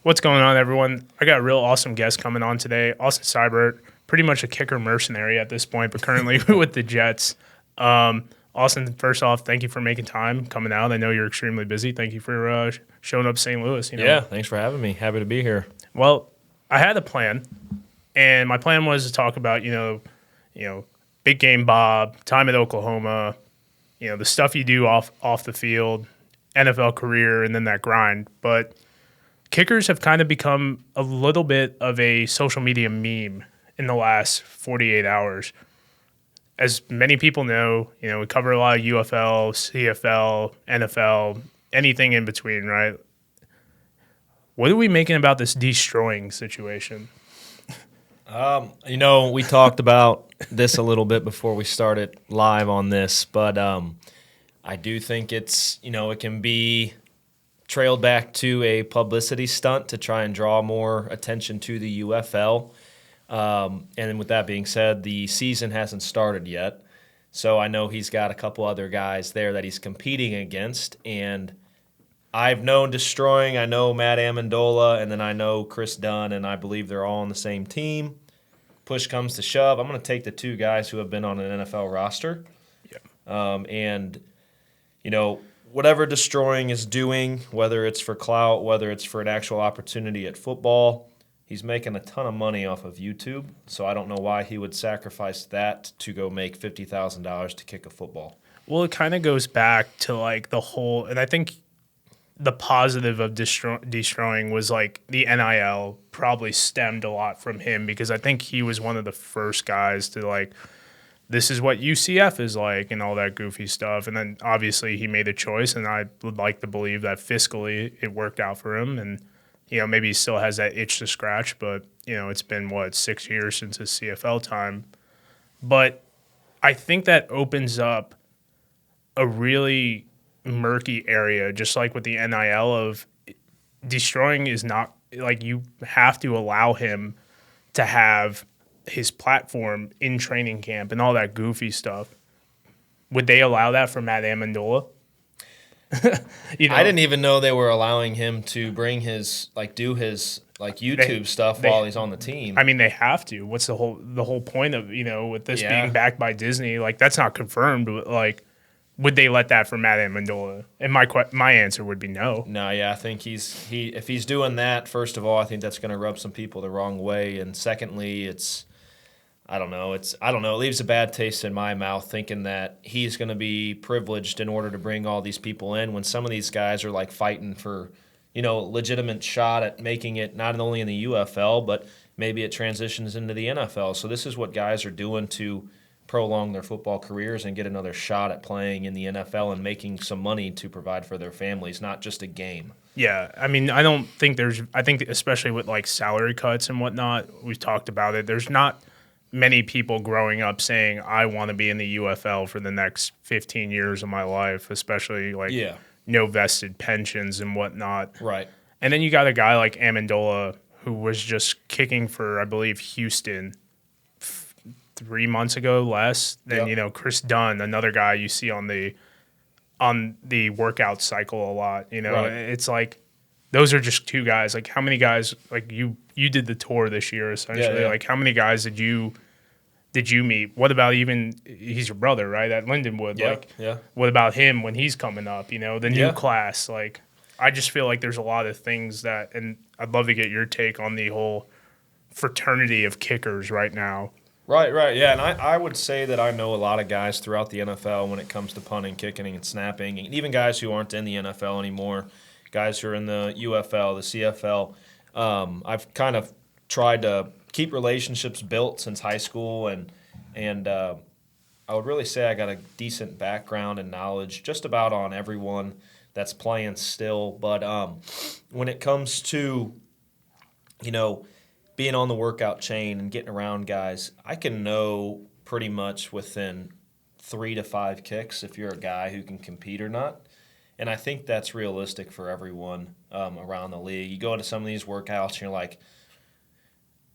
What's going on, everyone? I got a real awesome guest coming on today. Austin Seibert, pretty much a kicker mercenary at this point, but currently with the Jets. Austin, first off, thank you for making time coming out. I know you're extremely busy. Thank you for showing up to St. Louis. Yeah, thanks for having me. Happy to be here. Well, I had a plan, and my plan was to talk about big game Bob, time at Oklahoma, the stuff you do off the field, NFL career, and then that grind. But kickers have kind of become a little bit of a social media meme in the last 48 hours. As many people know, we cover a lot of UFL, CFL, NFL, anything in between, right? What are we making about this Deestroying situation? We talked about this a little bit before we started live on this, but I do think it can be trailed back to a publicity stunt to try and draw more attention to the UFL. And with that being said, the season hasn't started yet. So I know he's got a couple other guys there that he's competing against. And I've known Deestroying, I know Matt Amendola, and then I know Chris Dunn, and I believe they're all on the same team. Push comes to shove, I'm going to take the two guys who have been on an NFL roster. Whatever Deestroying is doing, whether it's for clout, whether it's for an actual opportunity at football, he's making a ton of money off of YouTube, so I don't know why he would sacrifice that to go make $50,000 to kick a football. Well, it kind of goes back to like the whole, and I think the positive of Deestroying was like the NIL probably stemmed a lot from him, because I think he was one of the first guys to like, this is what UCF is like and all that goofy stuff. And then obviously he made a choice, and I would like to believe that fiscally it worked out for him. And, maybe he still has that itch to scratch, but, it's been, 6 years since his CFL time. But I think that opens up a really murky area, just like with the NIL of Deestroying is not, like, you have to allow him to have his platform in training camp and all that goofy stuff. Would they allow that for Matt Amendola? I didn't even know they were allowing him to bring his YouTube stuff while he's on the team. I mean, they have to. What's the whole point of with this being backed by Disney? Like, that's not confirmed. But, like, would they let that for Matt Amendola? And my answer would be no. No, yeah, I think if he's doing that, first of all, I think that's going to rub some people the wrong way, and secondly, I don't know. It leaves a bad taste in my mouth thinking that he's going to be privileged in order to bring all these people in when some of these guys are like fighting for, legitimate shot at making it not only in the UFL, but maybe it transitions into the NFL. So this is what guys are doing to prolong their football careers and get another shot at playing in the NFL and making some money to provide for their families, not just a game. Yeah, I mean, I think especially with like salary cuts and whatnot, we've talked about it, there's not many people growing up saying, I want to be in the UFL for the next 15 years of my life, especially no vested pensions and whatnot. Right. And then you got a guy like Amendola who was just kicking for, I believe, Houston 3 months ago less than, Chris Dunn, another guy you see on the workout cycle a lot. Right. It's like those are just two guys. Like, how many guys, like you did the tour this year essentially. Yeah. Like, how many guys did you meet? What about he's your brother, right? At Lindenwood. What about him when he's coming up, the new class? Like, I just feel like there's a lot of things that, and I'd love to get your take on the whole fraternity of kickers right now. Right, yeah, and I would say that I know a lot of guys throughout the NFL when it comes to punting, kicking, and snapping, and even guys who aren't in the NFL anymore, guys who are in the UFL, the CFL. I've kind of tried to keep relationships built since high school, and I would really say I got a decent background and knowledge just about on everyone that's playing still. But when it comes to, being on the workout chain and getting around guys, I can know pretty much within 3 to 5 kicks if you're a guy who can compete or not. And I think that's realistic for everyone around the league. You go into some of these workouts and you're like,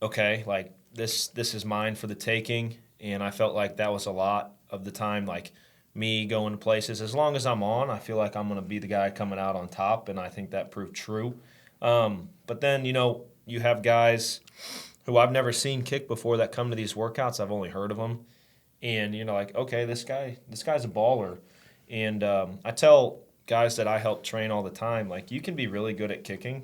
okay, like this is mine for the taking. And I felt like that was a lot of the time, like me going to places. As long as I'm on, I feel like I'm going to be the guy coming out on top, and I think that proved true. But then, you have guys who I've never seen kick before that come to these workouts. I've only heard of them. And, like, okay, this guy's a baller. And I tell guys that I help train all the time, like, you can be really good at kicking,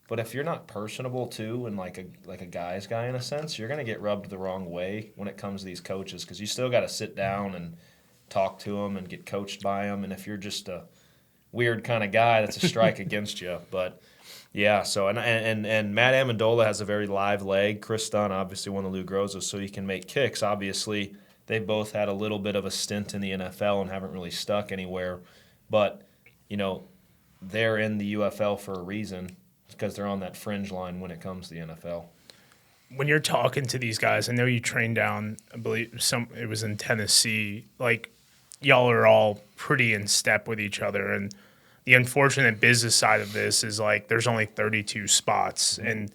but if you're not personable too, and like a guy's guy in a sense, you're gonna get rubbed the wrong way when it comes to these coaches, because you still got to sit down and talk to them and get coached by them. And if you're just a weird kind of guy, that's a strike against you. But yeah, so and Matt Amendola has a very live leg. Chris Dunn, obviously one of Lou Groza's, so he can make kicks. Obviously, they both had a little bit of a stint in the NFL and haven't really stuck anywhere. But they're in the UFL for a reason, because they're on that fringe line when it comes to the NFL. When you're talking to these guys, I know you trained down, I believe it was in Tennessee. Like, y'all are all pretty in step with each other, and the unfortunate business side of this is like there's only 32 spots, and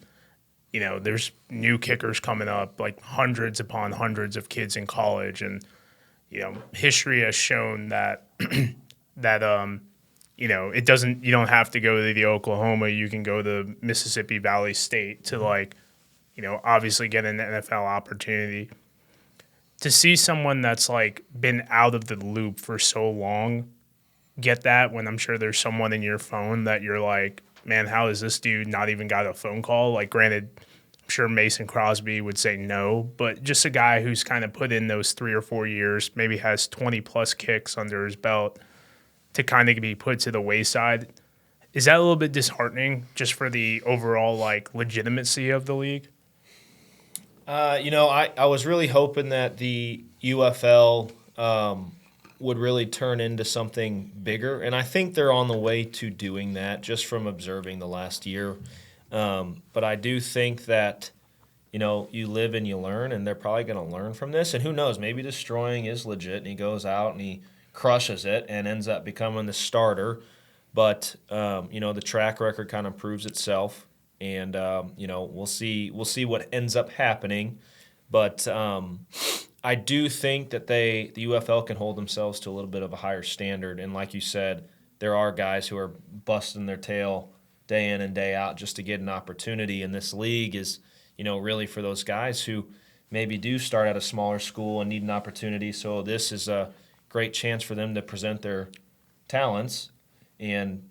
there's new kickers coming up, like hundreds upon hundreds of kids in college, and history has shown that it doesn't. You don't have to go to the Oklahoma. You can go to Mississippi Valley State to obviously get an NFL opportunity. To see someone that's like been out of the loop for so long get that, when I'm sure there's someone in your phone that you're like, man, how has this dude not even got a phone call? Like, granted, I'm sure Mason Crosby would say no, but just a guy who's kind of put in those 3 or 4 years, maybe has 20 plus kicks under his belt, to kind of be put to the wayside. Is that a little bit disheartening just for the overall like legitimacy of the league? I was really hoping that the UFL would really turn into something bigger, and I think they're on the way to doing that just from observing the last year. But I do think that, you live and you learn, and they're probably going to learn from this. And who knows, maybe Deestroying is legit, and he goes out and he crushes it and ends up becoming the starter. But, the track record kind of proves itself. And we'll see what ends up happening, but I do think that the UFL can hold themselves to a little bit of a higher standard. And like you said, there are guys who are busting their tail day in and day out just to get an opportunity. And this league is really for those guys who maybe do start at a smaller school and need an opportunity. So this is a great chance for them to present their talents. And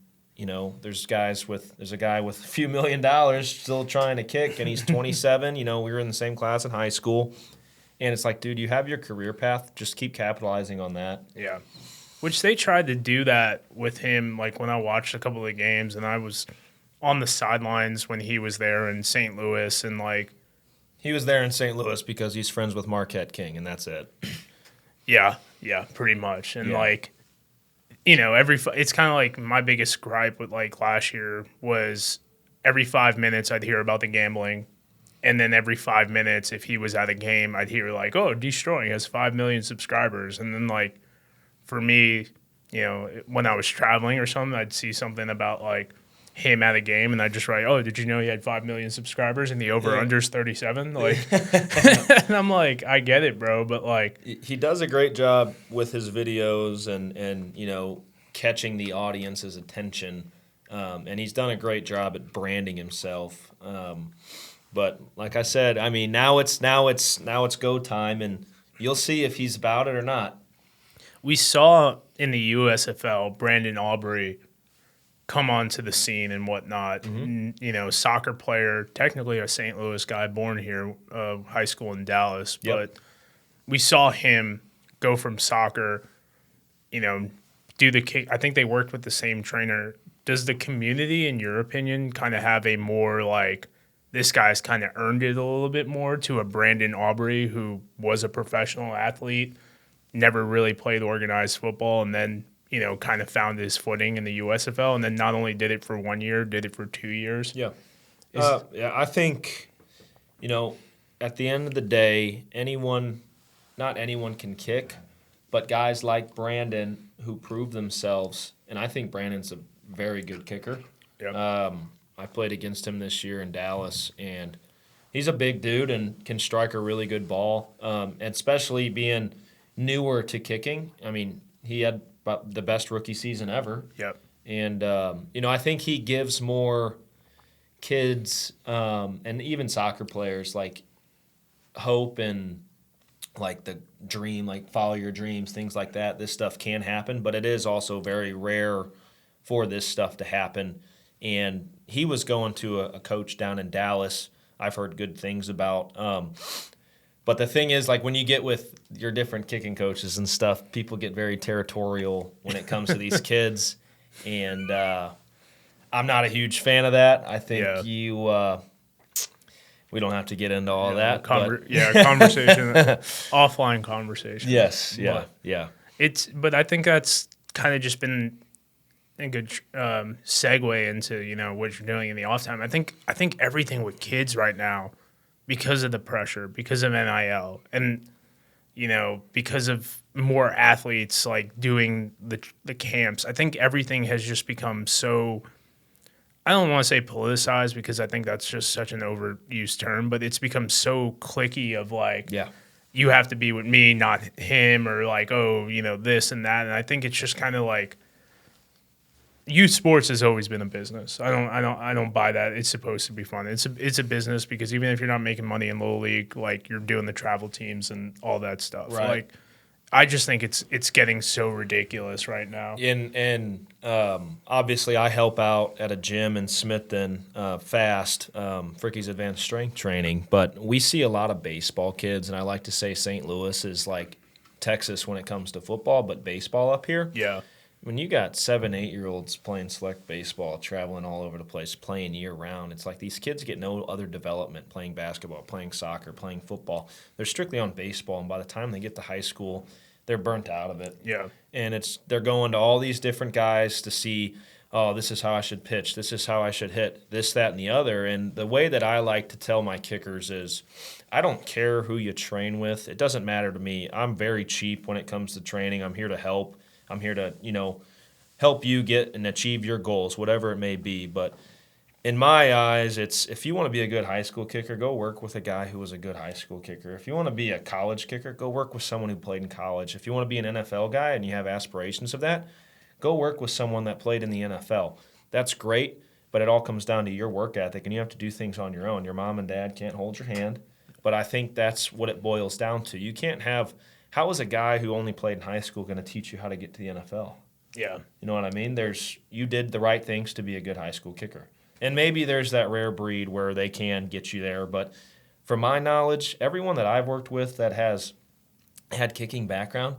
there's a guy with a few $1 million still trying to kick, and he's 27. We were in the same class in high school, and it's like, dude, you have your career path. Just keep capitalizing on that. Yeah, which they tried to do that with him. Like, when I watched a couple of the games, and I was on the sidelines when he was there in St. Louis, and like, he was there in St. Louis because he's friends with Marquette King, and that's it. Yeah, pretty much, and like. It's kind of like my biggest gripe with like last year was every 5 minutes I'd hear about the gambling, and then every 5 minutes, if he was at a game, I'd hear like, oh, Deestroying has 5 million subscribers, and then like for me, when I was traveling or something, I'd see something about like him at a game, and I'd just write, oh, did you know he had 5 million subscribers and the over-under's 37? Like, and I'm like, I get it, bro, but like. He does a great job with his videos and catching the audience's attention, and he's done a great job at branding himself. But like I said, I mean, now it's go time, and you'll see if he's about it or not. We saw in the USFL Brandon Aubrey come onto the scene and whatnot. Mm-hmm. Soccer player, technically a St. Louis guy, born here, high school in Dallas. Yep. But we saw him go from soccer, do the kick. I think they worked with the same trainer. Does the community, in your opinion, kind of have a more like, this guy's kind of earned it a little bit more, to a Brandon Aubrey who was a professional athlete, never really played organized football, and then kind of found his footing in the USFL, and then not only did it for 1 year, did it for 2 years? Yeah. I think, at the end of the day, not anyone can kick, but guys like Brandon who prove themselves, and I think Brandon's a very good kicker. Yeah. I played against him this year in Dallas, and he's a big dude and can strike a really good ball, and especially being newer to kicking. I mean, he had the best rookie season ever. Yep. And, I think he gives more kids and even soccer players like hope and like the dream, like follow your dreams, things like that. This stuff can happen, but it is also very rare for this stuff to happen. And he was going to a coach down in Dallas. I've heard good things about. But the thing is, like when you get with your different kicking coaches and stuff, people get very territorial when it comes to these kids. And I'm not a huge fan of that. I think we don't have to get into all that. Conversation, offline conversation. Yes, but But I think that's kind of just been a good segue into what you're doing in the off time. I think everything with kids right now, because of the pressure, because of NIL, and because of more athletes like doing the camps. I think everything has just become so. I don't want to say politicized because I think that's just such an overused term, but it's become so cliquey of like, you have to be with me, not him, or like, this and that. And I think it's just kind of like, youth sports has always been a business. I don't buy that. It's supposed to be fun. It's a business because even if you're not making money in low league, like you're doing the travel teams and all that stuff. Right. Like, I just think it's getting so ridiculous right now. And obviously, I help out at a gym in Smithton, Fast, Fricke's Advanced Strength Training. But we see a lot of baseball kids, and I like to say St. Louis is like Texas when it comes to football, but baseball up here. Yeah. When you got 7, 8-year-olds playing select baseball, traveling all over the place, playing year-round, it's like these kids get no other development playing basketball, playing soccer, playing football. They're strictly on baseball, and by the time they get to high school, they're burnt out of it. Yeah. And they're going to all these different guys to see, oh, this is how I should pitch, this is how I should hit, this, that, and the other. And the way that I like to tell my kickers is, I don't care who you train with. It doesn't matter to me. I'm very cheap when it comes to training. I'm here to help. I'm here to, help you get and achieve your goals, whatever it may be. But in my eyes, it's if you want to be a good high school kicker, go work with a guy who was a good high school kicker. If you want to be a college kicker, go work with someone who played in college. If you want to be an NFL guy and you have aspirations of that, go work with someone that played in the NFL. That's great, but it all comes down to your work ethic, and you have to do things on your own. Your mom and dad can't hold your hand, but I think that's what it boils down to. You can't have – how is a guy who only played in high school going to teach you how to get to the NFL? Yeah. You know what I mean? You did the right things to be a good high school kicker. And maybe there's that rare breed where they can get you there. But from my knowledge, everyone that I've worked with that has had kicking background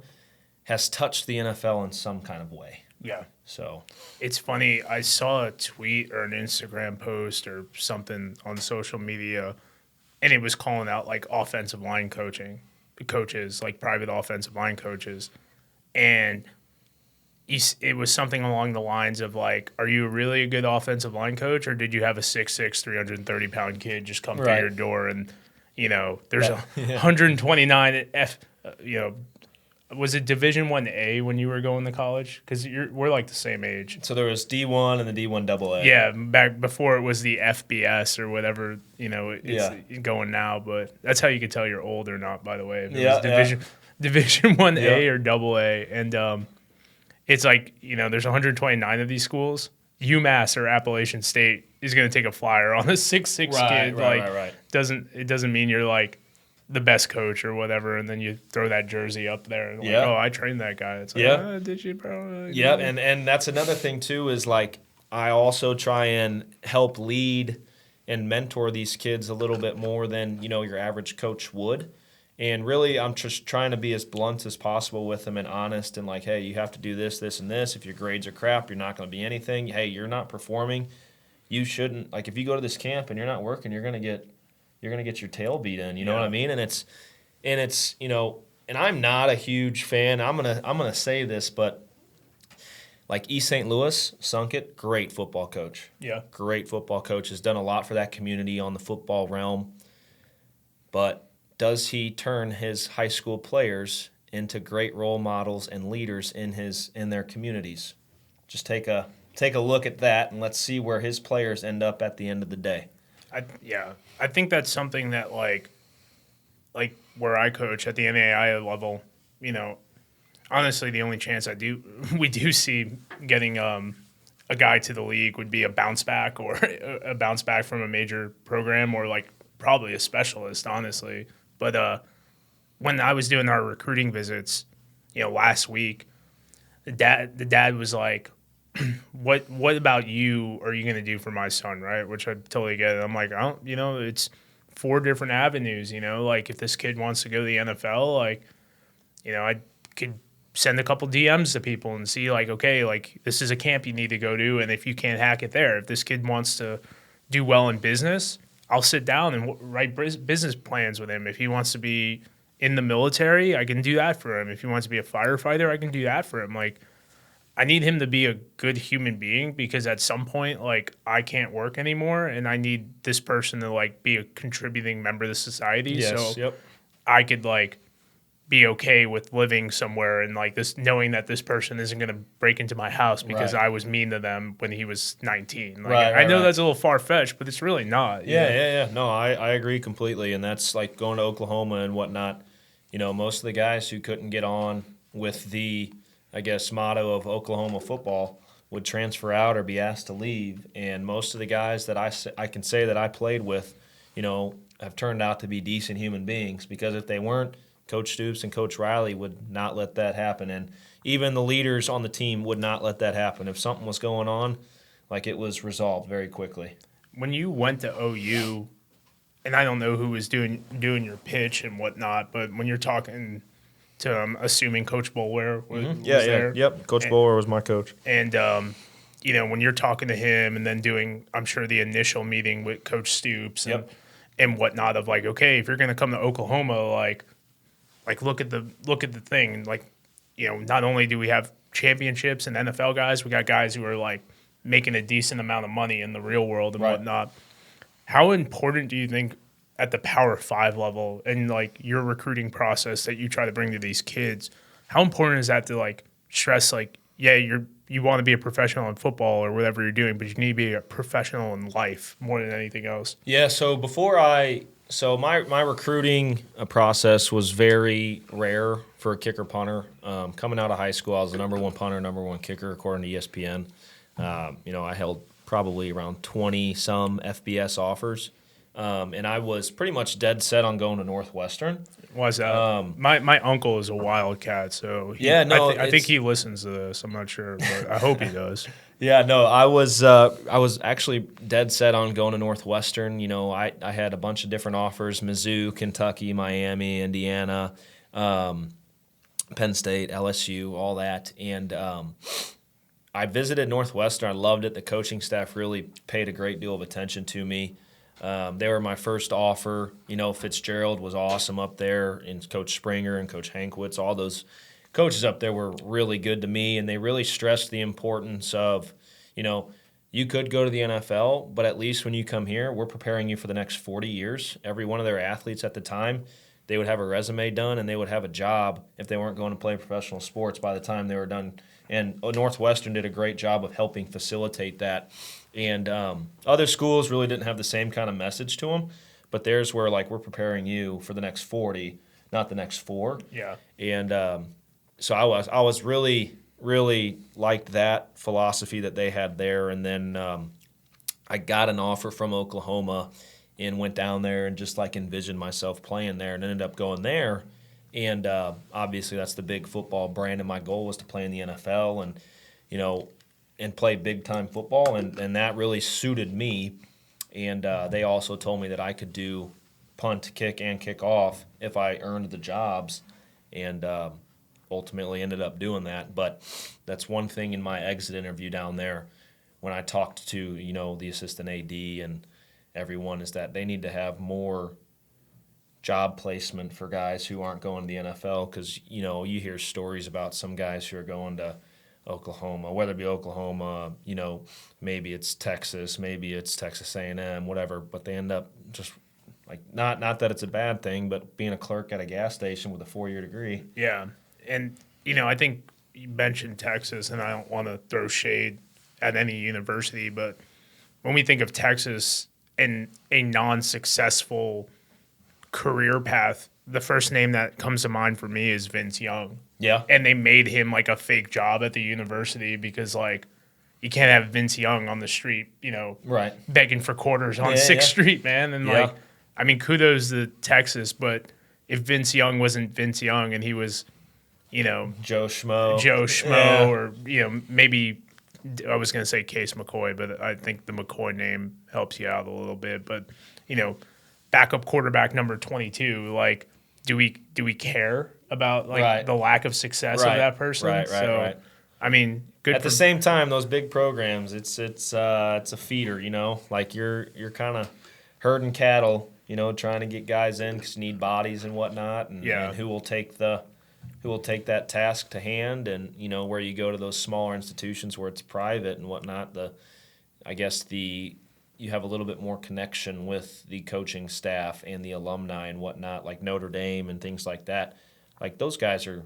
has touched the NFL in some kind of way. Yeah. So it's funny. I saw a tweet or an Instagram post or something on social media, and it was calling out like offensive line coaches, like private offensive line coaches. And it was something along the lines of like, are you really a good offensive line coach, or did you have a 6'6", 330-pound kid just come through your door and, there's 129 was it Division I-A when you were going to college? Because we're like the same age. So there was D1 and the D1 AA. Yeah, back before it was the FBS or whatever, it's going now. But that's how you could tell you're old or not, by the way. If it was Division I-A or AA. And it's like, there's 129 of these schools. UMass or Appalachian State is going to take a flyer on a 6'6" kid. Right. It doesn't mean you're like the best coach or whatever, and then you throw that jersey up there and like, I trained that guy. It's like, did you, bro? Yeah, and that's another thing too is like I also try and help lead and mentor these kids a little bit more than your average coach would. And really, I'm just trying to be as blunt as possible with them and honest and like, hey, you have to do this, this, and this. If your grades are crap, you're not going to be anything. Hey, you're not performing. You shouldn't. Like, if you go to this camp and you're not working, you're going to get your tail beat in. You know what I mean? And it's and I'm not a huge fan. I'm gonna say this, but like East St. Louis, Sunkett, great football coach. Yeah, great football coach. Has done a lot for that community on the football realm, but does he turn his high school players into great role models and leaders in their communities? Just take a look at that, and let's see where his players end up at the end of the day. I think that's something that like where I coach at the NAIA level, honestly, the only chance we do see getting a guy to the league would be a bounce back or a bounce back from a major program or like probably a specialist, honestly. But when I was doing our recruiting visits, last week, the dad was like, what about you are you going to do for my son, right? Which I totally get it. I'm like, I don't, it's 4 different avenues, like if this kid wants to go to the NFL, like, I could send a couple DMs to people and see like, okay, like this is a camp you need to go to. And if you can't hack it there, if this kid wants to do well in business, I'll sit down and write business plans with him. If he wants to be in the military, I can do that for him. If he wants to be a firefighter, I can do that for him. Like, I need him to be a good human being because at some point, like, I can't work anymore and I need this person to like be a contributing member of the society. Yes, So yep. I could like be okay with living somewhere and like this, knowing that this person isn't going to break into my house because Right. I was mean to them when he was 19. Like, Right, I know right. that's a little far fetched, but it's really not. Yeah. No, I agree completely. And that's like going to Oklahoma and whatnot. Most of the guys who couldn't get on with the, I guess, motto of Oklahoma football would transfer out or be asked to leave. And most of the guys that I can say that I played with, have turned out to be decent human beings because if they weren't, Coach Stoops and Coach Riley would not let that happen. And even the leaders on the team would not let that happen. If something was going on, like it was resolved very quickly. When you went to OU, and I don't know who was doing your pitch and whatnot, but when you're talking to, assuming Coach Bowler was there. Yep. Coach Bowler was my coach. And, when you're talking to him and then doing, I'm sure, the initial meeting with Coach Stoops and whatnot of like, okay, if you're going to come to Oklahoma, like look at the thing. And like, not only do we have championships and NFL guys, we got guys who are like making a decent amount of money in the real world and whatnot. How important do you think at the Power 5 level and like your recruiting process that you try to bring to these kids, how important is that to like stress like, yeah, you want to be a professional in football or whatever you're doing, but you need to be a professional in life more than anything else? Yeah, so my recruiting process was very rare for a kicker punter. Coming out of high school, I was the number 1 punter, number 1 kicker according to ESPN. I held probably around 20-some FBS offers. And I was pretty much dead set on going to Northwestern. Why's that? My uncle is a Wildcat, so I think he listens to this. I'm not sure, but I hope he does. Yeah, no, I was actually dead set on going to Northwestern. I had a bunch of different offers: Mizzou, Kentucky, Miami, Indiana, Penn State, LSU, all that, and I visited Northwestern. I loved it. The coaching staff really paid a great deal of attention to me. They were my first offer. Fitzgerald was awesome up there, and Coach Springer and Coach Hankwitz, all those coaches up there were really good to me, and they really stressed the importance of, you could go to the NFL, but at least when you come here, we're preparing you for the next 40 years. Every one of their athletes at the time, they would have a resume done, and they would have a job if they weren't going to play professional sports by the time they were done. And Northwestern did a great job of helping facilitate that. And other schools really didn't have the same kind of message to them, but theirs were like, we're preparing you for the next 40, not the next 4. Yeah. And so I was really, really liked that philosophy that they had there. And then I got an offer from Oklahoma and went down there and just like envisioned myself playing there and ended up going there. And obviously that's the big football brand, and my goal was to play in the NFL and play big-time football, and that really suited me. And they also told me that I could do punt, kick, and kick off if I earned the jobs, and ultimately ended up doing that. But that's one thing in my exit interview down there when I talked to, the assistant AD and everyone, is that they need to have more job placement for guys who aren't going to the NFL, because, you hear stories about some guys who are going to Oklahoma, whether it be Oklahoma, maybe it's Texas, maybe it's Texas A&M, whatever, but they end up just like not that it's a bad thing, but being a clerk at a gas station with a 4-year degree. Yeah, and I think you mentioned Texas, and I don't want to throw shade at any university, but when we think of Texas and a non-successful career path, the first name that comes to mind for me is Vince Young. Yeah. And they made him like a fake job at the university because like you can't have Vince Young on the street, Right. begging for quarters on Yeah, 6th yeah. Street, man. And Yeah. I mean, kudos to Texas, but if Vince Young wasn't Vince Young and he was, Joe Schmo. Joe Schmo Yeah. or, maybe I was going to say Case McCoy, but I think the McCoy name helps you out a little bit. But, backup quarterback number 22, like, do we care about like Right. the lack of success Right. of that person? Right. So, I mean, good At the same time, those big programs, it's a feeder, like you're kind of herding cattle, trying to get guys in because you need bodies and whatnot, and who will take that task to hand, and where you go to those smaller institutions where it's private and whatnot. You have a little bit more connection with the coaching staff and the alumni and whatnot, like Notre Dame and things like that. Like those guys are.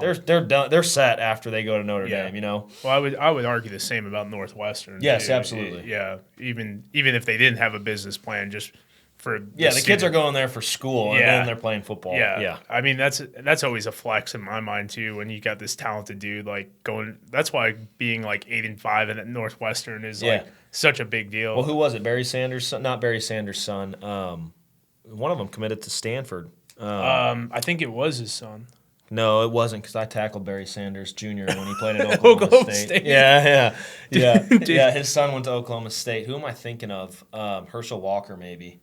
They're done. They're set after they go to Notre Dame. Well, I would argue the same about Northwestern. Yes, too. absolutely. Yeah, even if they didn't have a business plan, just for the kids are going there for school, and then they're playing football. Yeah. I mean that's always a flex in my mind too. When you got this talented dude like going, that's why being like 8-5 at Northwestern is like such a big deal. Well, who was it? Barry Sanders' son? Not Barry Sanders' son. One of them committed to Stanford. I think it was his son. No, it wasn't because I tackled Barry Sanders Jr. when he played at Oklahoma State. Yeah. His son went to Oklahoma State. Who am I thinking of? Herschel Walker, maybe.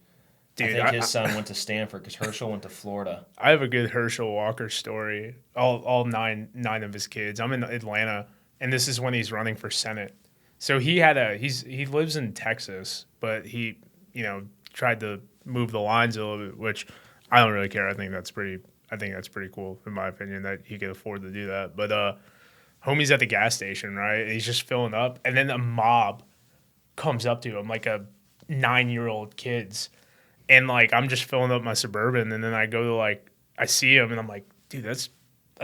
Dude, I think his son went to Stanford because Herschel went to Florida. I have a good Herschel Walker story. All nine of his kids. I'm in Atlanta, and this is when he's running for Senate. So he lives in Texas, but he tried to move the lines a little bit, which I don't really care. I think that's pretty cool, in my opinion, that he could afford to do that. But homie's at the gas station, right? He's just filling up, and then a mob comes up to him, like a 9-year-old kids, and like I'm just filling up my Suburban, and then I go to I see him, and I'm like, dude, that's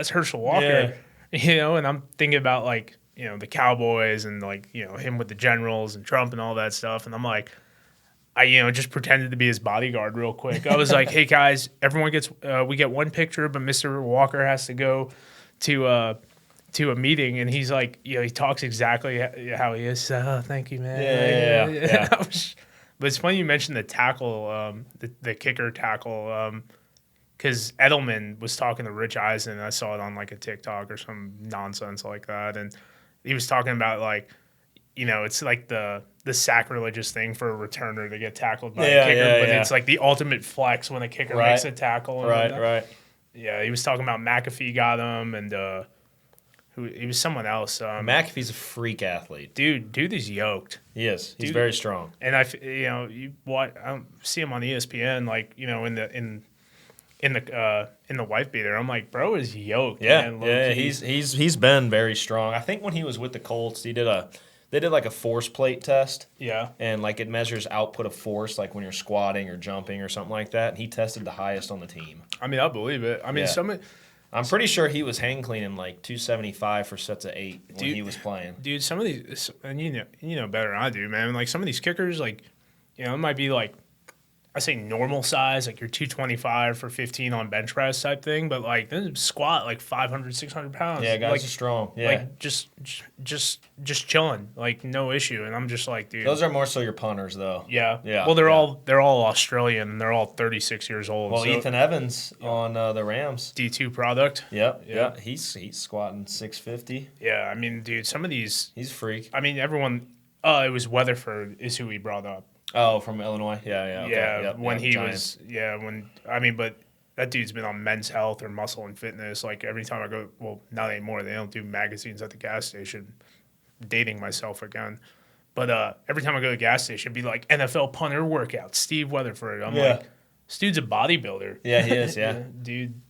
Herschel Walker, and I'm thinking about the Cowboys and him with the Generals and Trump and all that stuff, and I'm like. I just pretended to be his bodyguard real quick. I was like, "Hey guys, everyone we get one picture, but Mr. Walker has to go to a meeting." And he's like, he talks exactly how he is. Thank you, man. Yeah. But it's funny you mentioned the tackle, the kicker tackle, because Edelman was talking to Rich Eisen. I saw it on a TikTok or some nonsense like that, and he was talking about it's like the sacrilegious thing for a returner to get tackled by a kicker, but it's like the ultimate flex when a kicker makes a tackle. Right. Yeah, he was talking about McAfee got him, and he was someone else. McAfee's a freak athlete. Dude is yoked. He is. He's very strong. And I don't see him on ESPN, in the wife beater. I'm like, bro is yoked. Yeah, man. He's been very strong. I think when he was with the Colts, they did a force plate test. Yeah. And it measures output of force, like when you're squatting or jumping or something like that. And he tested the highest on the team. I mean, I believe it. I mean, I'm pretty sure he was hang cleaning 275 for sets of 8 when he was playing. Dude, some of these, and you know better than I do, man. Some of these kickers, it might be I say normal size, you're 225 for 15 on bench press type thing, but they squat 500, 600 pounds. Yeah, guys are strong. Yeah, just chilling, no issue. And I'm just dude. Those are more so your punters, though. Yeah. Well, they're all Australian, and they're all 36 years old. Well, so, Ethan Evans on the Rams, D2 product. Yep. Yeah. He's squatting 650. Yeah, I mean, dude, some of these. He's a freak. I mean, everyone. It was Weatherford is who he brought up. Oh, from Illinois? Yeah. Okay. Yeah, when he Giants. But that dude's been on Men's Health or Muscle and Fitness. Every time I go, well, not anymore. They don't do magazines at the gas station. Dating myself again. But every time I go to the gas station, it'd be NFL punter workout, Steve Weatherford. I'm like, this dude's a bodybuilder. Yeah, he is, yeah. Dude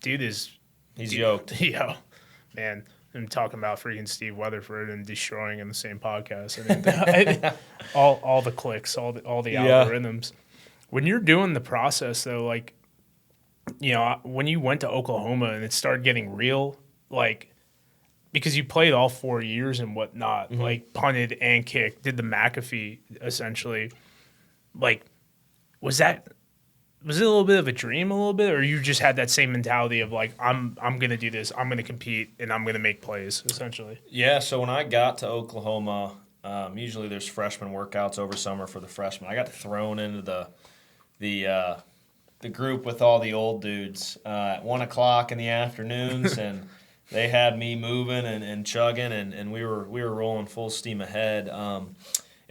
is... He's yoked. Yeah, man. I'm talking about freaking Steve Weatherford and Deestroying in the same podcast. I mean, all the clicks, all the algorithms. When you're doing the process, though, when you went to Oklahoma and it started getting real, because you played all 4 years and whatnot, punted and kicked, did the McAfee essentially. Was that was it a little bit of a dream, a little bit, or you just had that same mentality of like, I'm gonna do this, I'm gonna compete, and I'm gonna make plays, essentially? Yeah, so when I got to Oklahoma, usually there's freshman workouts over summer for the freshmen. I got thrown into the group with all the old dudes at 1 o'clock in the afternoons, and they had me moving and chugging, and we were rolling full steam ahead.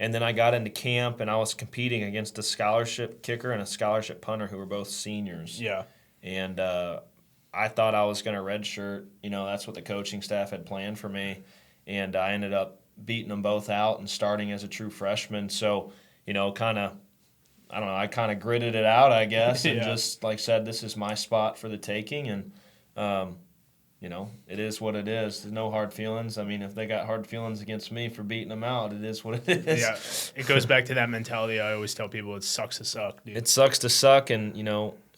And then I got into camp, and I was competing against a scholarship kicker and a scholarship punter who were both seniors. Yeah. And I thought I was going to redshirt. That's what the coaching staff had planned for me. And I ended up beating them both out and starting as a true freshman. So, I kind of gritted it out, I guess, and just like said, this is my spot for the taking. And, it is what it is. There's no hard feelings. I mean, if they got hard feelings against me for beating them out, it is what it is. Yeah, it goes back to that mentality. I always tell people it sucks to suck, dude. It sucks to suck, and,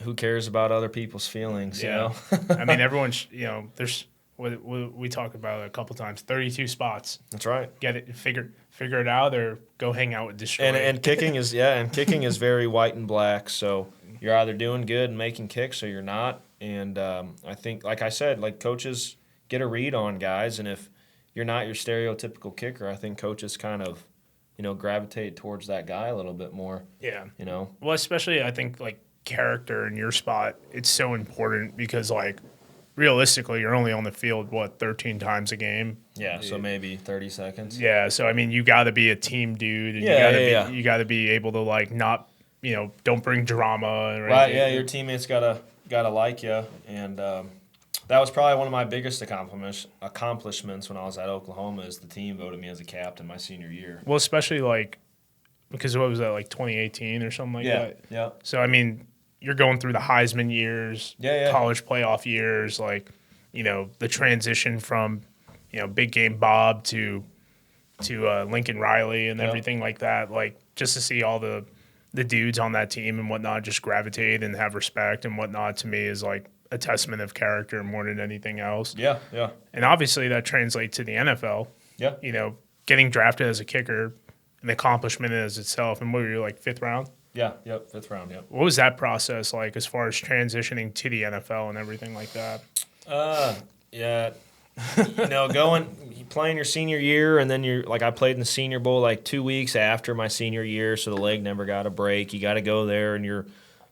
who cares about other people's feelings, Yeah. I mean, everyone's, there's what we talked about a couple times, 32 spots. That's right. Get it, figure it out, or go hang out with Deestroying. And kicking is very white and black. So you're either doing good and making kicks, or you're not. And I think, like I said, like coaches get a read on guys, and if you're not your stereotypical kicker, I think coaches kind of, gravitate towards that guy a little bit more. Yeah. Well, especially I think like character in your spot, it's so important because like realistically you're only on the field 13 times a game. Yeah, so maybe 30 seconds. Yeah, so I mean you got to be a team dude, and you got to be able to like not, don't bring drama or right, anything. Yeah, your teammates got to like you, and that was probably one of my biggest accomplishments when I was at Oklahoma is the team voted me as a captain my senior year. Well, especially like because what was that, like 2018 or something like that? Yeah. So I mean, you're going through the Heisman years, college playoff years, like, the transition from, big game Bob to Lincoln Riley and everything like that. Like, just to see all the dudes on that team and whatnot just gravitate and have respect and whatnot, to me is like a testament of character more than anything else. Yeah. And obviously that translates to the NFL. Yeah. Getting drafted as a kicker, an accomplishment as itself. And what were you, like, 5th round? Yeah, fifth round, yep. What was that process like as far as transitioning to the NFL and everything like that? Playing your senior year, and then I played in the Senior Bowl like 2 weeks after my senior year, so the leg never got a break. You got to go there, and you're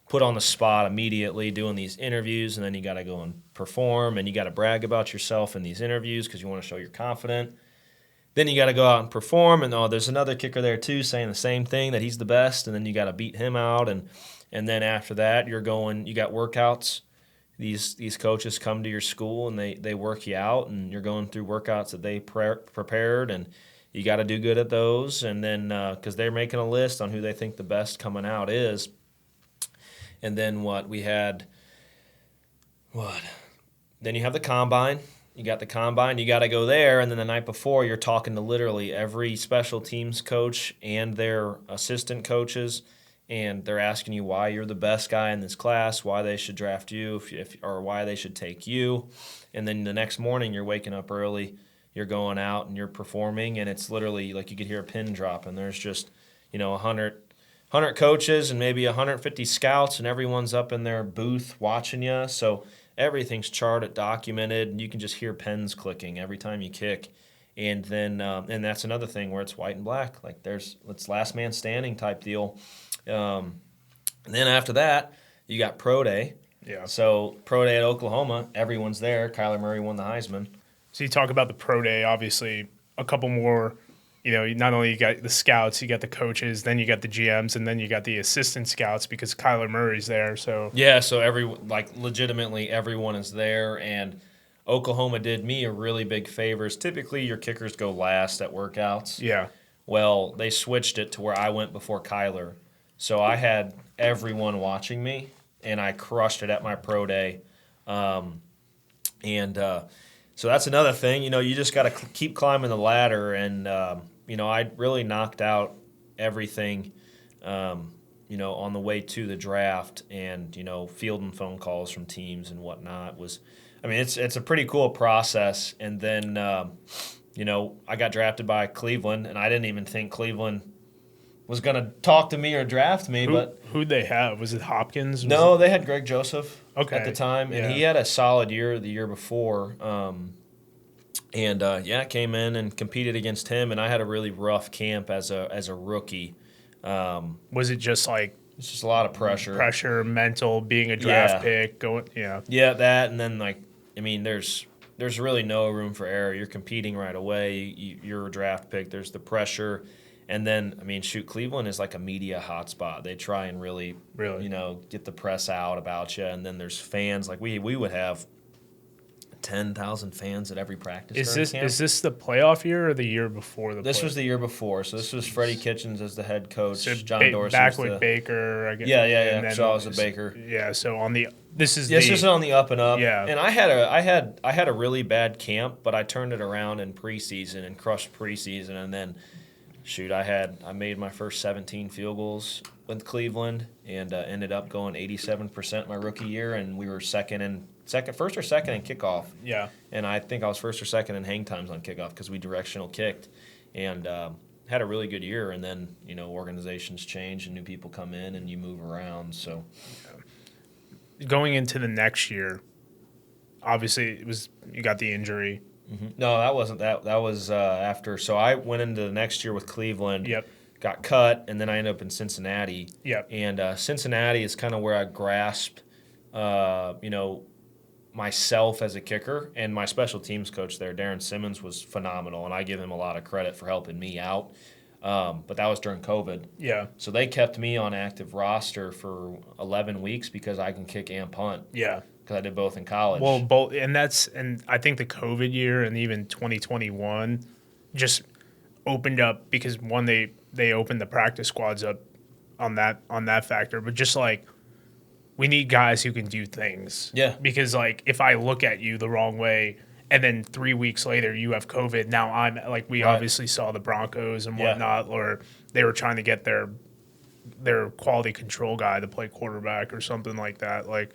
put on the spot immediately doing these interviews, and then you got to go and perform, and you got to brag about yourself in these interviews because you want to show you're confident. Then you got to go out and perform, and there's another kicker there too saying the same thing, that he's the best, and then you got to beat him out, and then after that you got workouts. These coaches come to your school and they work you out, and you're going through workouts that they prepared, and you got to do good at those, and then because they're making a list on who they think the best coming out is, and then then you have the combine. You got the combine, you got to go there, and then the night before you're talking to literally every special teams coach and their assistant coaches, and they're asking you why you're the best guy in this class, why they should draft you, or why they should take you. And then the next morning you're waking up early, you're going out and you're performing, and it's literally like you could hear a pin drop, and there's just 100 coaches and maybe 150 scouts, and everyone's up in their booth watching you. So everything's charted, documented, and you can just hear pens clicking every time you kick. And then and that's another thing where it's white and black. Like it's last man standing type deal. And then after that, you got Pro Day. Yeah. So Pro Day at Oklahoma, everyone's there. Kyler Murray won the Heisman. So you talk about the Pro Day, obviously a couple more, not only you got the scouts, you got the coaches, then you got the GMs, and then you got the assistant scouts because Kyler Murray's there. So yeah, so legitimately everyone is there, and Oklahoma did me a really big favor. Typically your kickers go last at workouts. Yeah. Well, they switched it to where I went before Kyler. So I had everyone watching me, and I crushed it at my Pro Day. So that's another thing. You just got to keep climbing the ladder, and I really knocked out everything, on the way to the draft, and fielding phone calls from teams and whatnot it's a pretty cool process. And then I got drafted by Cleveland, and I didn't even think Cleveland was going to talk to me or draft me. But who'd they have? Was it Hopkins? No, they had Greg Joseph at the time, and he had a solid year the year before. Came in and competed against him, and I had a really rough camp as a rookie. Was it just like it's just a lot of pressure, mental, being a draft pick, that, and then there's really no room for error. You're competing right away. You're a draft pick. There's the pressure, and then Cleveland is like a media hotspot. They try and really get the press out about you, and then there's fans. Like we would have 10,000 fans at every practice. Is this the playoff year or the year before the? This was the year before. So this was Freddie Kitchens as the head coach. So John Dorsey back with Baker. I guess. Yeah. So I was a Baker. Yeah. So on the this is on the up and up. Yeah. And I had a really bad camp, but I turned it around in preseason and crushed preseason, and then I made my first 17 field goals with Cleveland and ended up going 87% my rookie year, and we were first or second in kickoff. Yeah. And I think I was first or second in hang times on kickoff because we directional kicked, and had a really good year. And then organizations change and new people come in and you move around. So going into the next year, obviously you got the injury. Mm-hmm. No, that wasn't that. That was after. So I went into the next year with Cleveland. Yep. Got cut, and then I ended up in Cincinnati. Yep. And Cincinnati is kind of where I grasped, myself as a kicker, and my special teams coach there, Darren Simmons, was phenomenal, and I give him a lot of credit for helping me out. But that was during COVID. Yeah. So they kept me on active roster for 11 weeks because I can kick and punt. Yeah. Because I did both in college. Well, both, and I think the COVID year and even 2021 just opened up because they opened the practice squads up on that factor, but just like we need guys who can do things. Yeah. Because like if I look at you the wrong way and then 3 weeks later you have COVID, now I'm like we obviously saw the Broncos and whatnot, or they were trying to get their quality control guy to play quarterback or something like that. Like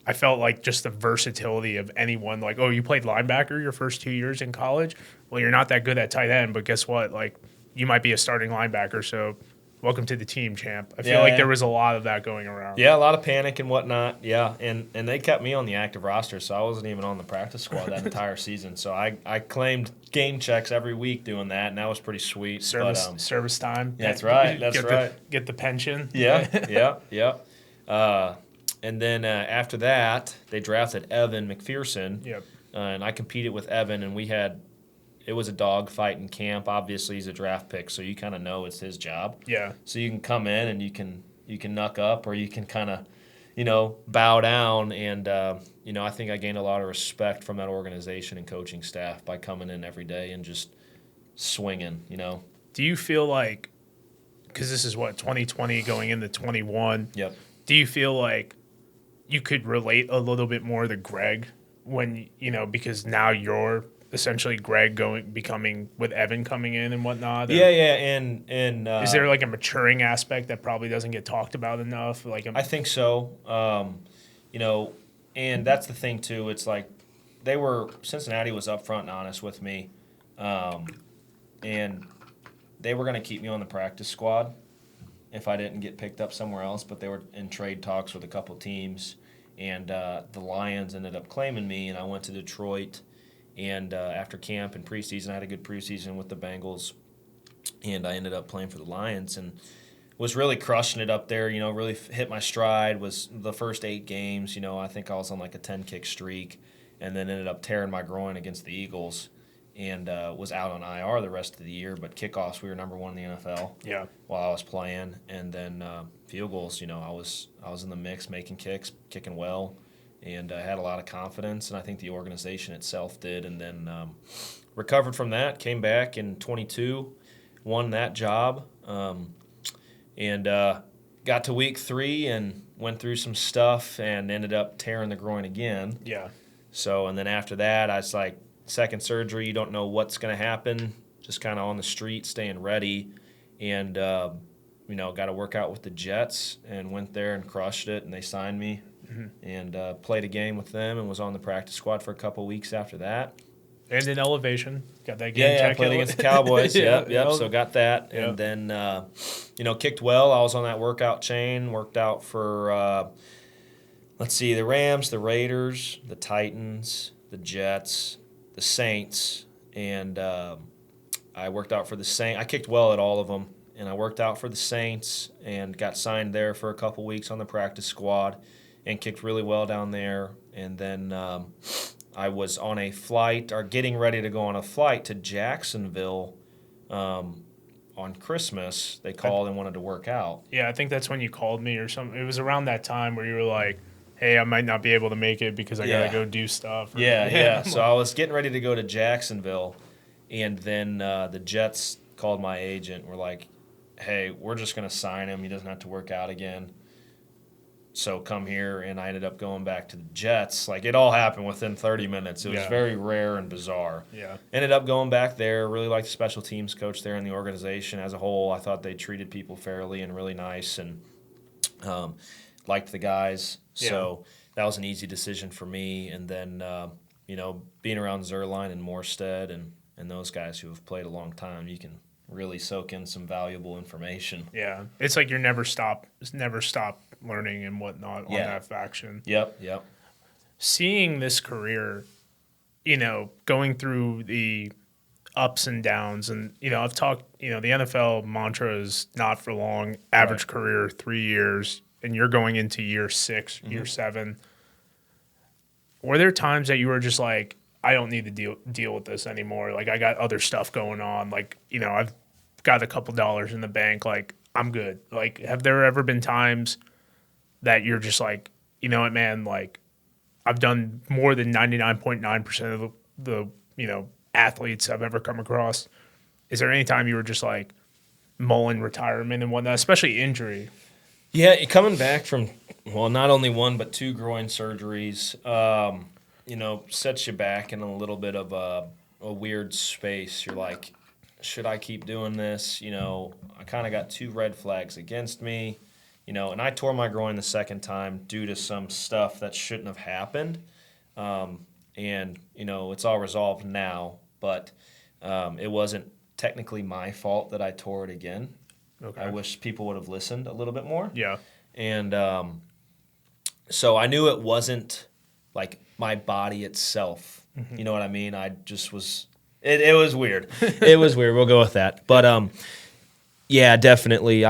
I felt like just the versatility of anyone. Like, oh, you played linebacker your first 2 years in college? Well, you're not that good at tight end, but guess what? Like, you might be a starting linebacker, so welcome to the team, champ. I feel like there was a lot of that going around. Yeah, a lot of panic and whatnot. Yeah, and they kept me on the active roster, so I wasn't even on the practice squad that entire season. So I claimed game checks every week doing that, and that was pretty sweet. Service time. Yeah, that's right. Get the pension. Yeah. And then after that, they drafted Evan McPherson. Yep. And I competed with Evan, and it was a dogfight in camp. Obviously, he's a draft pick, so you kind of know it's his job. Yeah. So you can come in and you can knuck up, or you can kind of, bow down. And I think I gained a lot of respect from that organization and coaching staff by coming in every day and just swinging. Do you feel like, because this is 2020 going into 21? Yep. Do you feel like you could relate a little bit more to Greg when because now you're essentially Greg becoming with Evan coming in and whatnot? Yeah, and is there like a maturing aspect that probably doesn't get talked about enough? I think so. And that's the thing too. It's like Cincinnati was upfront and honest with me, and they were going to keep me on the practice squad if I didn't get picked up somewhere else, but they were in trade talks with a couple teams, and the Lions ended up claiming me, and I went to Detroit, and after camp and preseason, I had a good preseason with the Bengals, and I ended up playing for the Lions, and was really crushing it up there, really hit my stride, was the first 8 games, I think I was on like a 10-kick streak, and then ended up tearing my groin against the Eagles, and was out on IR the rest of the year. But kickoffs, we were number 1 in the NFL. Yeah. While I was playing, and then field goals, I was in the mix, making kicks, kicking well, and I had a lot of confidence, and I think the organization itself did. And then recovered from that, came back in 22, won that job, and got to week 3 and went through some stuff and ended up tearing the groin again. Yeah. So, and then after that, I was like, second surgery, you don't know what's going to happen, just kind of on the street, staying ready, and, got to work out with the Jets and went there and crushed it, and they signed me and played a game with them and was on the practice squad for a couple weeks after that. And in elevation, got that game Yeah, I check. played against the Cowboys. Yep. Yeah. So got that, Yep. and then kicked well. I was on that workout chain. Worked out for let's see, the Rams, the Raiders, the Titans, the Jets, the Saints, and I worked out for the Saints. I kicked well at all of them, and I worked out for the Saints and got signed there for a couple weeks on the practice squad, and kicked really well down there, and then. I was on a flight, or getting ready to go on a flight to Jacksonville on Christmas. They called and wanted to work out. Yeah, I think that's when you called me or something. It was around that time where you were like, hey, I might not be able to make it because I got to go do stuff. Yeah. So I was getting ready to go to Jacksonville, and then the Jets called my agent. We're like, hey, we're just going to sign him. He doesn't have to work out again. So come here, and I ended up going back to the Jets. Like, it all happened within 30 minutes. It was very rare and bizarre. Yeah. Ended up going back there. Really liked the special teams coach there in the organization as a whole. I thought they treated people fairly and really nice, and liked the guys. Yeah. So that was an easy decision for me. And then, being around Zerline and Morstead and those guys who have played a long time, you can really soak in some valuable information. Yeah. It's like you're never stop learning and whatnot on that faction. Yep. Seeing this career, going through the ups and downs, and I've talked, the NFL mantra is not for long, average career 3 years, and you're going into year 6, year 7. Were there times that you were just like, I don't need to deal with this anymore? Like, I got other stuff going on. Like, I've got a couple dollars in the bank. Like, I'm good. Like, have there ever been times that you're just like, you know what, man, like, I've done more than 99.9% of the athletes I've ever come across. Is there any time you were just like mulling retirement and whatnot, especially injury? Yeah, coming back from, not only 1 but 2 groin surgeries, sets you back in a little bit of a weird space. You're like, should I keep doing this? I kind of got 2 red flags against me. And I tore my groin the second time due to some stuff that shouldn't have happened. It's all resolved now, but it wasn't technically my fault that I tore it again. Okay. I wish people would have listened a little bit more. Yeah. And so I knew it wasn't like my body itself. Mm-hmm. You know what I mean? I just was – it was weird. It was weird. We'll go with that. But, yeah, definitely.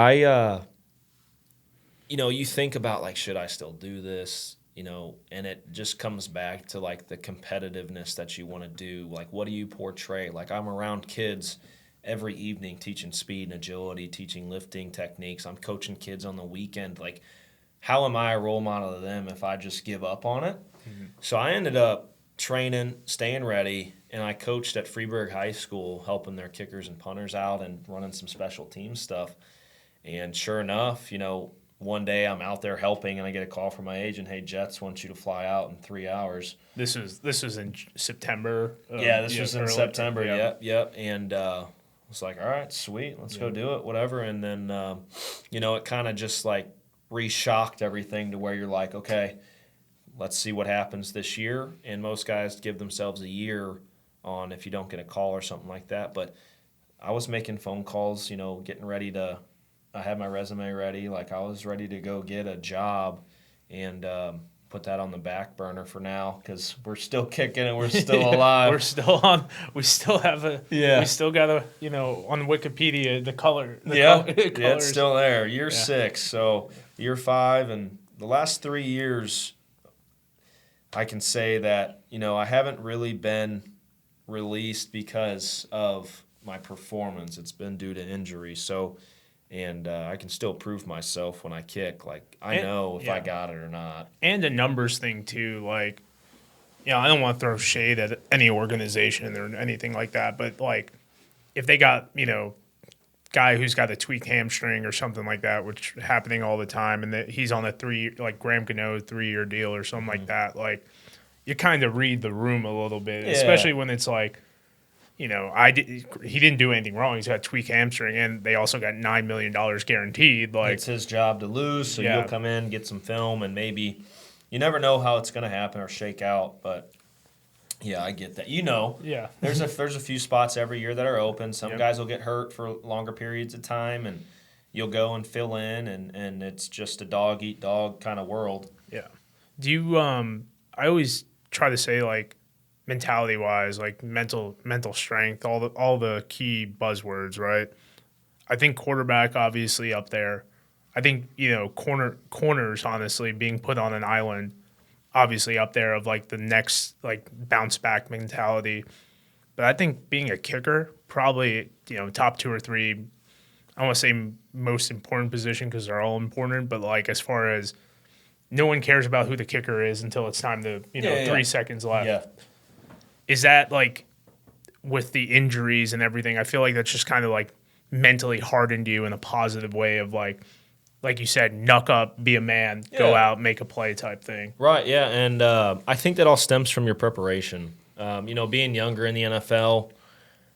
You think about, like, should I still do this? And it just comes back to, like, the competitiveness that you want to do. Like, what do you portray? Like, I'm around kids every evening teaching speed and agility, teaching lifting techniques. I'm coaching kids on the weekend. Like, how am I a role model to them if I just give up on it? Mm-hmm. So I ended up training, staying ready, and I coached at Fricke High School, helping their kickers and punters out and running some special team stuff. And sure enough, one day I'm out there helping, and I get a call from my agent, hey, Jets want you to fly out in 3 hours. This was in September? This was in September, yep. And I was like, all right, sweet, let's go do it, whatever. And then, it kind of just, like, re-shocked everything to where you're like, okay, let's see what happens this year. And most guys give themselves a year on if you don't get a call or something like that. But I was making phone calls, getting ready to – I had my resume ready. Like, I was ready to go get a job and put that on the back burner for now because we're still kicking and we're still alive. We still got we still got a, on Wikipedia, the color. Yeah, it's still there. Year 6, so year 5. And the last 3 years, I can say that, I haven't really been released because of my performance. It's been due to injury. So, and I can still prove myself when I kick. Like, I know if I got it or not. And a numbers thing, too. Like, I don't want to throw shade at any organization or anything like that. But, like, if they got, guy who's got a tweaked hamstring or something like that, which is happening all the time, and that he's on a Graham Gano 3-year deal or something like that, like, you kind of read the room a little bit, especially when it's like, he didn't do anything wrong. He's got a tweaked hamstring, and they also got $9 million guaranteed. Like, it's his job to lose, so you'll come in, get some film, and maybe you never know how it's going to happen or shake out. But Yeah, I get that. Yeah. There's a few spots every year that are open. Some Yep. guys will get hurt for longer periods of time, and you'll go and fill in, and it's just a dog eat dog kind of world. Yeah. Do you I always try to say like mentality wise, like mental strength, all the key buzzwords, right? I think quarterback obviously up there. I think, corners honestly being put on an island obviously up there of like the next like bounce back mentality. But I think being a kicker probably, top 2 or 3. I want to say most important position because they're all important, but like as far as no one cares about who the kicker is until it's time to, 3 seconds left. Yeah. Is that like with the injuries and everything? I feel like that's just kind of like mentally hardened you in a positive way of like you said, knuck up, be a man, go out, make a play type thing. Right, yeah, and I think that all stems from your preparation. Being younger in the NFL,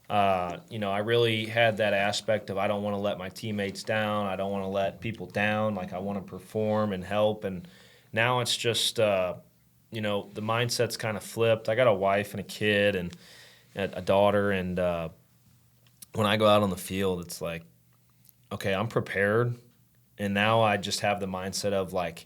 I really had that aspect of I don't want to let my teammates down. I don't want to let people down. Like, I want to perform and help. And now it's just, the mindset's kind of flipped. I got a wife and a kid and a daughter. And when I go out on the field, it's like, okay, I'm prepared. And now I just have the mindset of, like,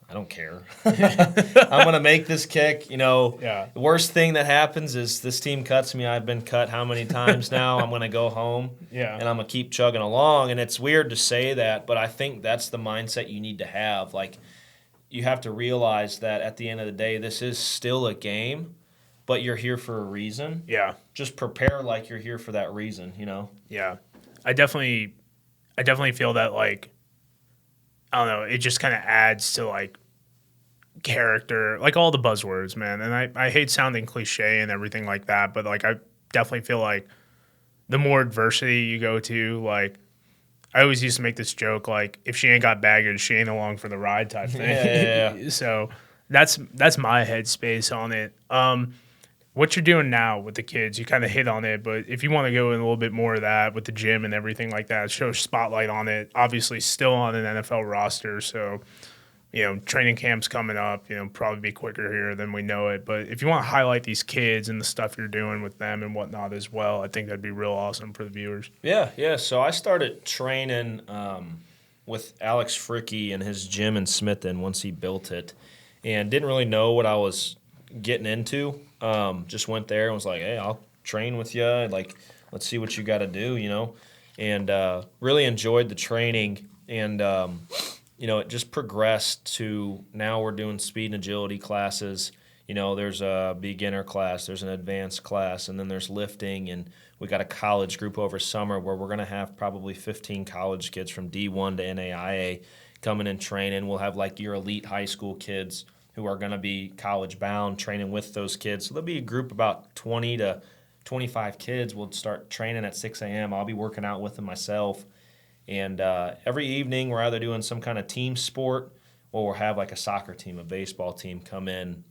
I don't care. I'm going to make this kick. The worst thing that happens is this team cuts me. I've been cut how many times now? I'm going to go home, and I'm going to keep chugging along. And it's weird to say that, but I think that's the mindset you need to have. Like, you have to realize that at the end of the day, this is still a game, but you're here for a reason. Yeah. Just prepare like you're here for that reason, Yeah. I definitely feel that, like, I don't know, it just kind of adds to, like, character, like all the buzzwords, man. And I hate sounding cliche and everything like that, but, like, I definitely feel like the more adversity you go to, like, I always used to make this joke, like, if she ain't got baggage, she ain't along for the ride type thing. Yeah. So that's my headspace on it. What you're doing now with the kids, you kind of hit on it, but if you want to go in a little bit more of that with the gym and everything like that, show spotlight on it. Obviously, still on an NFL roster, so training camp's coming up. Probably be quicker here than we know it. But if you want to highlight these kids and the stuff you're doing with them and whatnot as well, I think that'd be real awesome for the viewers. Yeah. So I started training with Alex Fricke and his gym in Smithton once he built it, and didn't really know what I was getting into. Just went there and was like, hey, I'll train with you. Like, let's see what you got to do, and really enjoyed the training. And, it just progressed to now we're doing speed and agility classes. There's a beginner class, there's an advanced class, and then there's lifting. And we got a college group over summer where we're going to have probably 15 college kids from D1 to NAIA coming and training. We'll have like your elite high school kids who are going to be college bound, training with those kids. So there'll be a group about 20 to 25 kids. We'll start training at 6 a.m. I'll be working out with them myself. And every evening we're either doing some kind of team sport or we'll have like a soccer team, a baseball team come in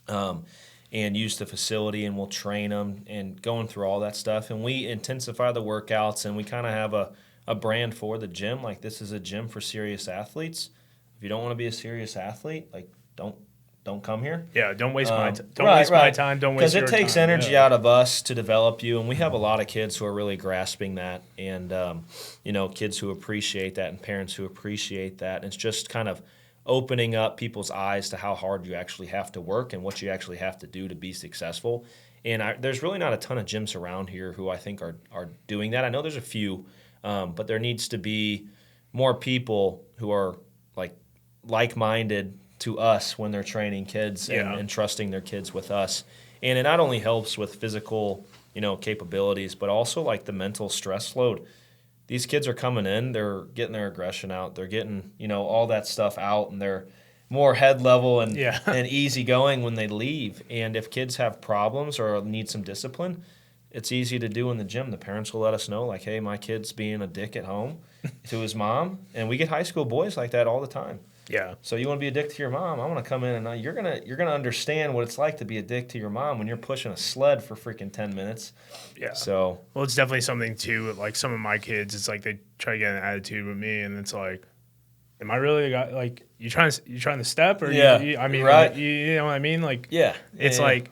and use the facility, and we'll train them and going through all that stuff. And we intensify the workouts, and we kind of have a brand for the gym. Like, this is a gym for serious athletes. If you don't want to be a serious athlete, like, don't come here. Yeah, don't waste my time. Don't waste my time. Don't waste your time. Because it takes energy out of us to develop you, and we have a lot of kids who are really grasping that, and kids who appreciate that, and parents who appreciate that. And it's just kind of opening up people's eyes to how hard you actually have to work and what you actually have to do to be successful. And there's really not a ton of gyms around here who I think are doing that. I know there's a few, but there needs to be more people who are like-minded to us when they're training kids and trusting their kids with us. And it not only helps with physical, capabilities, but also like the mental stress load. These kids are coming in, they're getting their aggression out, they're getting, all that stuff out, and they're more head level and easygoing when they leave. And if kids have problems or need some discipline, it's easy to do in the gym. The parents will let us know, like, hey, my kid's being a dick at home to his mom. And we get high school boys like that all the time. Yeah. So you want to be a dick to your mom? I want to come in and you're gonna understand what it's like to be a dick to your mom when you're pushing a sled for freaking 10 minutes. Yeah. So it's definitely something too. Like some of my kids, it's like they try to get an attitude with me, and it's like, am I really the guy? Like, you trying to step, or Yeah, I mean, right. like, you know what I mean? Like, Yeah, it's like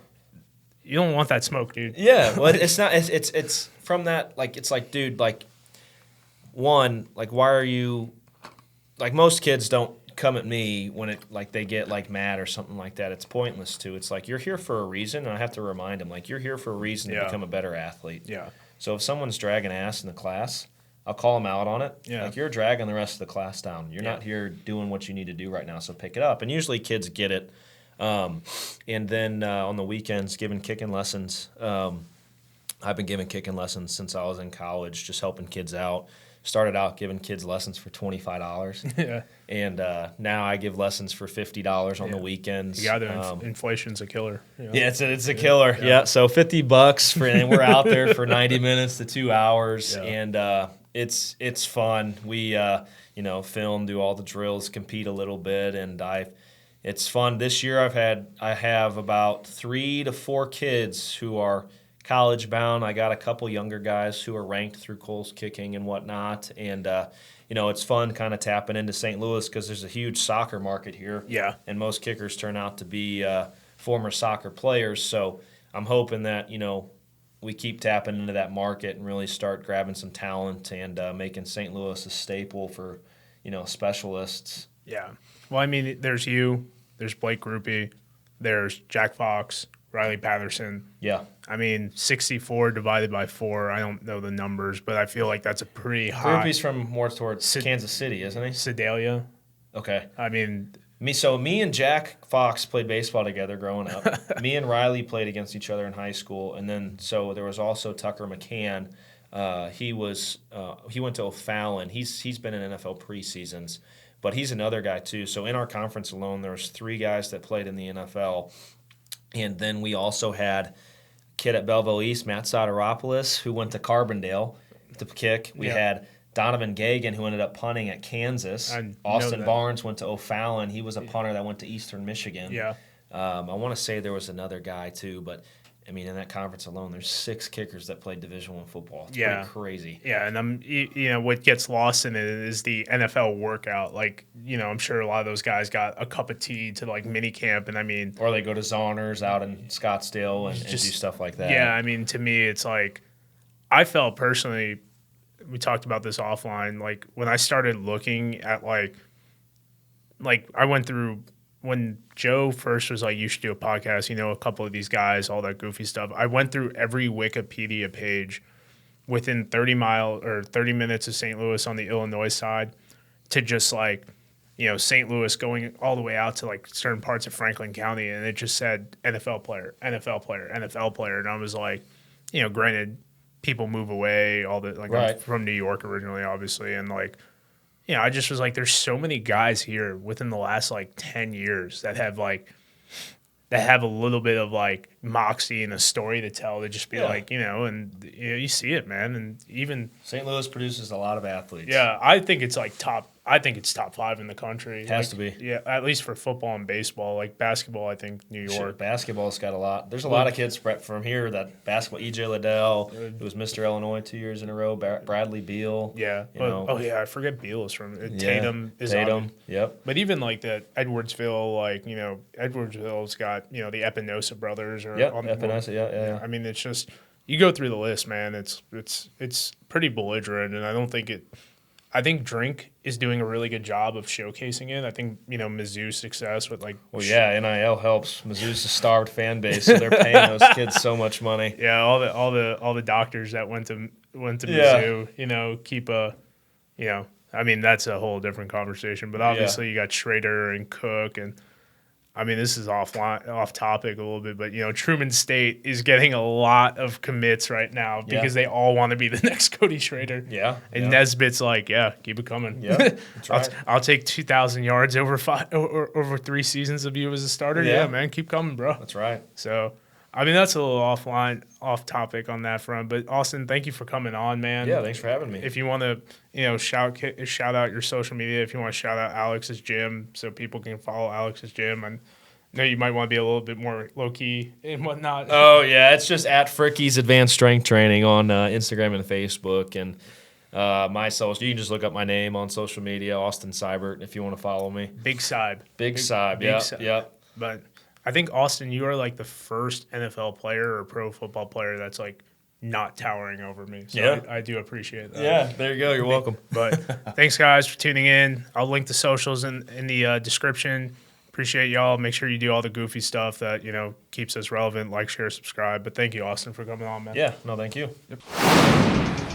you don't want that smoke, dude. yeah. Well, it's not. It's from that. Like, it's like, dude, like, one, like, why are you? Like, most kids don't come at me when it like they get like mad or something like that. It's pointless to. It's like, you're here for a reason, and I have to remind them, like, you're here for a reason to become a better athlete. Yeah. So if someone's dragging ass in the class, I'll call them out on it. Yeah. Like, you're dragging the rest of the class down. You're not here doing what you need to do right now, so pick it up. And usually kids get it. And then on the weekends, giving kicking lessons. I've been giving kicking lessons since I was in college, just helping kids out. Started out giving kids lessons for $25. Yeah. And now I give lessons for $50 on the weekends. Yeah, inflation's a killer. You know? Yeah, it's a killer. Yeah, so $50 and we're out there for 90 minutes to 2 hours, and it's fun. We film, do all the drills, compete a little bit, and it's fun. This year I have about 3 to 4 kids who are college bound. I got a couple younger guys who are ranked through Coles Kicking and whatnot, and it's fun kind of tapping into St. Louis because there's a huge soccer market here. Yeah. And most kickers turn out to be former soccer players. So I'm hoping that, we keep tapping into that market and really start grabbing some talent and making St. Louis a staple for, specialists. Yeah. Well, I mean, there's Blake Groupie, there's Jack Fox, Riley Patterson. Yeah. I mean, 64 divided by 4. I don't know the numbers, but I feel like that's a pretty high. Groupie's from more towards Kansas City, isn't he? Sedalia. Okay. I mean, me and Jack Fox played baseball together growing up. Me and Riley played against each other in high school, and then so there was also Tucker McCann. He went to O'Fallon. He's been in NFL preseasons, but he's another guy too. So in our conference alone, there was 3 guys that played in the NFL. And then we also had a kid at Belleville East, Matt Soteropoulos, who went to Carbondale to kick. We had Donovan Gagan, who ended up punting at Kansas. Austin Barnes went to O'Fallon. He was a punter that went to Eastern Michigan. Yeah. I want to say there was another guy too, but I mean, in that conference alone, there's 6 kickers that played Division I football. It's pretty crazy. Yeah, and what gets lost in it is the NFL workout. Like, I'm sure a lot of those guys got a cup of tea to like mini camp, and I mean, or they go to Zoners out in Scottsdale and do stuff like that. Yeah, I mean, to me, it's like I felt personally. We talked about this offline. Like when I started looking at like I went through. When Joe first was like, you should do a podcast, a couple of these guys, all that goofy stuff. I went through every Wikipedia page within 30 minutes of St. Louis on the Illinois side to just like, St. Louis going all the way out to like certain parts of Franklin County. And it just said NFL player, NFL player, NFL player. And I was like, granted, people move away, all the like I'm from New York originally, obviously. And like, I just was like, there's so many guys here within the last like 10 years that have a little bit of like moxie and a story to tell to just be like, and you see it, man. And even St. Louis produces a lot of athletes. Yeah, I think it's like top 5 in the country. It has to be. Yeah, at least for football and baseball. Like basketball, I think New York. Sure, basketball's got a lot. There's a lot of kids from here that basketball. E.J. Liddell, who was Mr. Illinois 2 years in a row. Bradley Beal. Yeah. I forget Beal is from Tatum. Yep. But even like the Edwardsville, Edwardsville's got the Epinosa brothers. Epinosa. Yeah. I mean, it's just you go through the list, man. It's pretty belligerent, and I think Drink is doing a really good job of showcasing it. I think, Mizzou's success with like... Well, yeah, NIL helps. Mizzou's a starved fan base, so they're paying those kids so much money. Yeah, all the doctors that went to Mizzou, keep a, I mean, that's a whole different conversation. But obviously you got Schrader and Cook and... I mean, this is off topic a little bit, but Truman State is getting a lot of commits right now because they all want to be the next Cody Schrader. Yeah, and Nesbitt's like, keep it coming. Yeah, that's right. I'll take 2,000 yards over 3 seasons of you as a starter. Yeah, man, keep coming, bro. That's right. So, I mean, that's a little off topic on that front. But Austin, thank you for coming on, man. Yeah, thanks for having me. If you want to, shout out your social media. If you want to shout out Alex's gym, so people can follow Alex's gym. And I know you might want to be a little bit more low key and whatnot. Oh yeah, it's just at Fricke's Advanced Strength Training on Instagram and Facebook, and My social, you can just look up my name on social media, Austin Seibert, if you want to follow me. Big Seib. Big Seib, yep. But I think, Austin, you are like the first NFL player or pro football player that's like not towering over me. So I do appreciate that. Yeah, there you go. You're welcome. But thanks, guys, for tuning in. I'll link the socials in the description. Appreciate y'all. Make sure you do all the goofy stuff that, keeps us relevant. Like, share, subscribe. But thank you, Austin, for coming on, man. Yeah, no, thank you. Yep.